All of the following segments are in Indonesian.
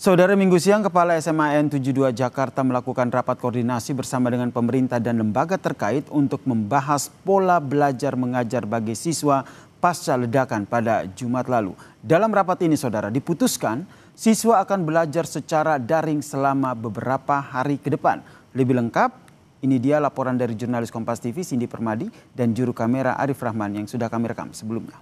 Saudara, Minggu siang Kepala SMAN 72 Jakarta melakukan rapat koordinasi bersama dengan pemerintah dan lembaga terkait untuk membahas pola belajar mengajar bagi siswa pasca ledakan pada Jumat lalu. Dalam rapat ini, saudara, diputuskan siswa akan belajar secara daring selama beberapa hari ke depan. Lebih lengkap, ini dia laporan dari jurnalis Kompas TV Cindy Permadi dan juru kamera Arif Rahman yang sudah kami rekam sebelumnya.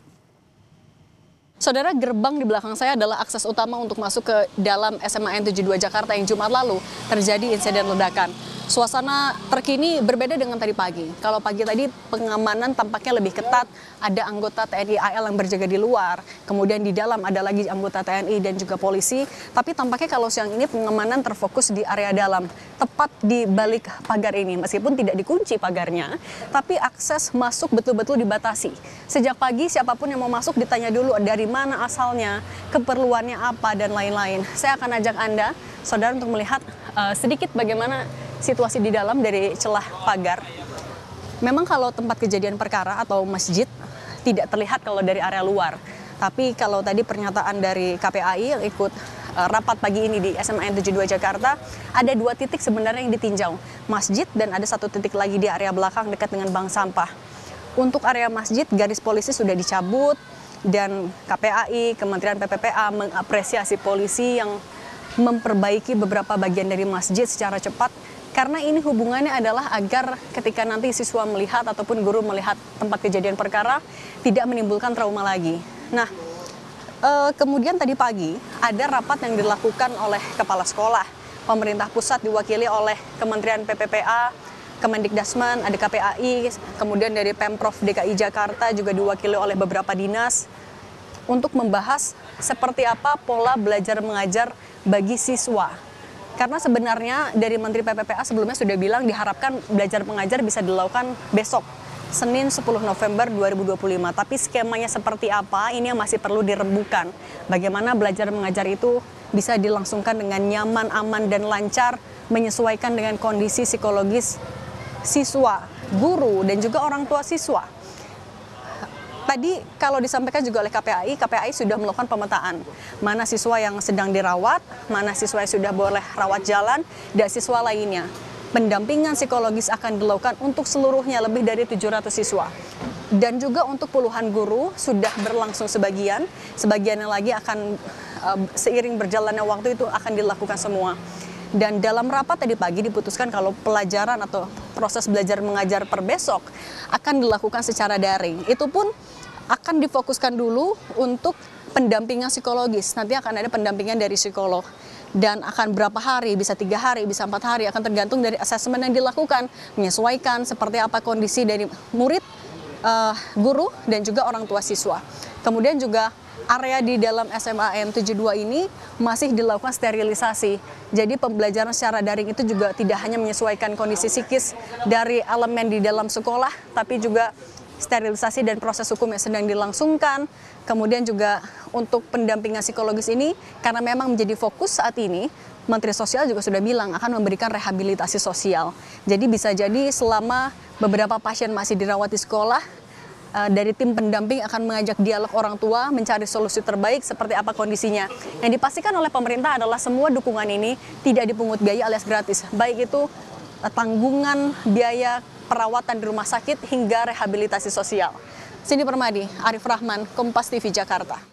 Saudara, gerbang di belakang saya adalah akses utama untuk masuk ke dalam SMAN 72 Jakarta yang Jumat lalu terjadi insiden ledakan. Suasana terkini berbeda dengan tadi pagi. Kalau pagi tadi pengamanan tampaknya lebih ketat, ada anggota TNI AL yang berjaga di luar, kemudian di dalam ada lagi anggota TNI dan juga polisi. Tapi tampaknya kalau siang ini pengamanan terfokus di area dalam, tepat di balik pagar ini. Meskipun tidak dikunci pagarnya, tapi akses masuk betul-betul dibatasi. Sejak pagi siapapun yang mau masuk ditanya dulu dari mana asalnya, keperluannya apa, dan lain-lain. Saya akan ajak Anda, saudara, untuk melihat sedikit bagaimana situasi di dalam dari celah pagar. Memang kalau tempat kejadian perkara atau masjid tidak terlihat kalau dari area luar. Tapi kalau tadi pernyataan dari KPAI yang ikut rapat pagi ini di SMAN 72 Jakarta, ada 2 titik sebenarnya yang ditinjau. Masjid dan ada 1 titik lagi di area belakang dekat dengan bank sampah. Untuk area masjid, garis polisi sudah dicabut dan KPAI, Kementerian PPPA mengapresiasi polisi yang memperbaiki beberapa bagian dari masjid secara cepat. Karena ini hubungannya adalah agar ketika nanti siswa melihat ataupun guru melihat tempat kejadian perkara tidak menimbulkan trauma lagi. Nah, kemudian tadi pagi ada rapat yang dilakukan oleh kepala sekolah. Pemerintah pusat diwakili oleh Kementerian PPPA, Kemendikdasman, ada KPAI, kemudian dari Pemprov DKI Jakarta juga diwakili oleh beberapa dinas untuk membahas seperti apa pola belajar mengajar bagi siswa. Karena sebenarnya dari Menteri PPPA sebelumnya sudah bilang diharapkan belajar mengajar bisa dilakukan besok, Senin 10 November 2025. Tapi skemanya seperti apa, ini yang masih perlu dirembukan. Bagaimana belajar mengajar itu bisa dilangsungkan dengan nyaman, aman, dan lancar, menyesuaikan dengan kondisi psikologis siswa, guru, dan juga orang tua siswa. Tadi kalau disampaikan juga oleh KPAI sudah melakukan pemetaan. Mana siswa yang sedang dirawat, mana siswa yang sudah boleh rawat jalan, dan siswa lainnya. Pendampingan psikologis akan dilakukan untuk seluruhnya lebih dari 700 siswa. Dan juga untuk puluhan guru sudah berlangsung sebagian yang lagi akan seiring berjalannya waktu itu akan dilakukan semua. Dan dalam rapat tadi pagi diputuskan kalau pelajaran atau proses belajar mengajar per besok akan dilakukan secara daring. Itu pun akan difokuskan dulu untuk pendampingan psikologis. Nanti akan ada pendampingan dari psikolog. Dan akan berapa hari, bisa 3 hari, bisa 4 hari, akan tergantung dari asesmen yang dilakukan. Menyesuaikan seperti apa kondisi dari murid, guru, dan juga orang tua siswa. Kemudian juga area di dalam SMAN 72 ini masih dilakukan sterilisasi. Jadi pembelajaran secara daring itu juga tidak hanya menyesuaikan kondisi psikis dari elemen di dalam sekolah, tapi juga sterilisasi dan proses hukum yang sedang dilangsungkan. Kemudian juga untuk pendampingan psikologis ini, karena memang menjadi fokus saat ini, Menteri Sosial juga sudah bilang akan memberikan rehabilitasi sosial. Jadi bisa jadi selama beberapa pasien masih dirawat di sekolah, dari tim pendamping akan mengajak dialog orang tua mencari solusi terbaik seperti apa kondisinya. Yang dipastikan oleh pemerintah adalah semua dukungan ini tidak dipungut biaya alias gratis. Baik itu tanggungan biaya perawatan di rumah sakit hingga rehabilitasi sosial. Cindy Permadi, Arif Rahman, Kompas TV Jakarta.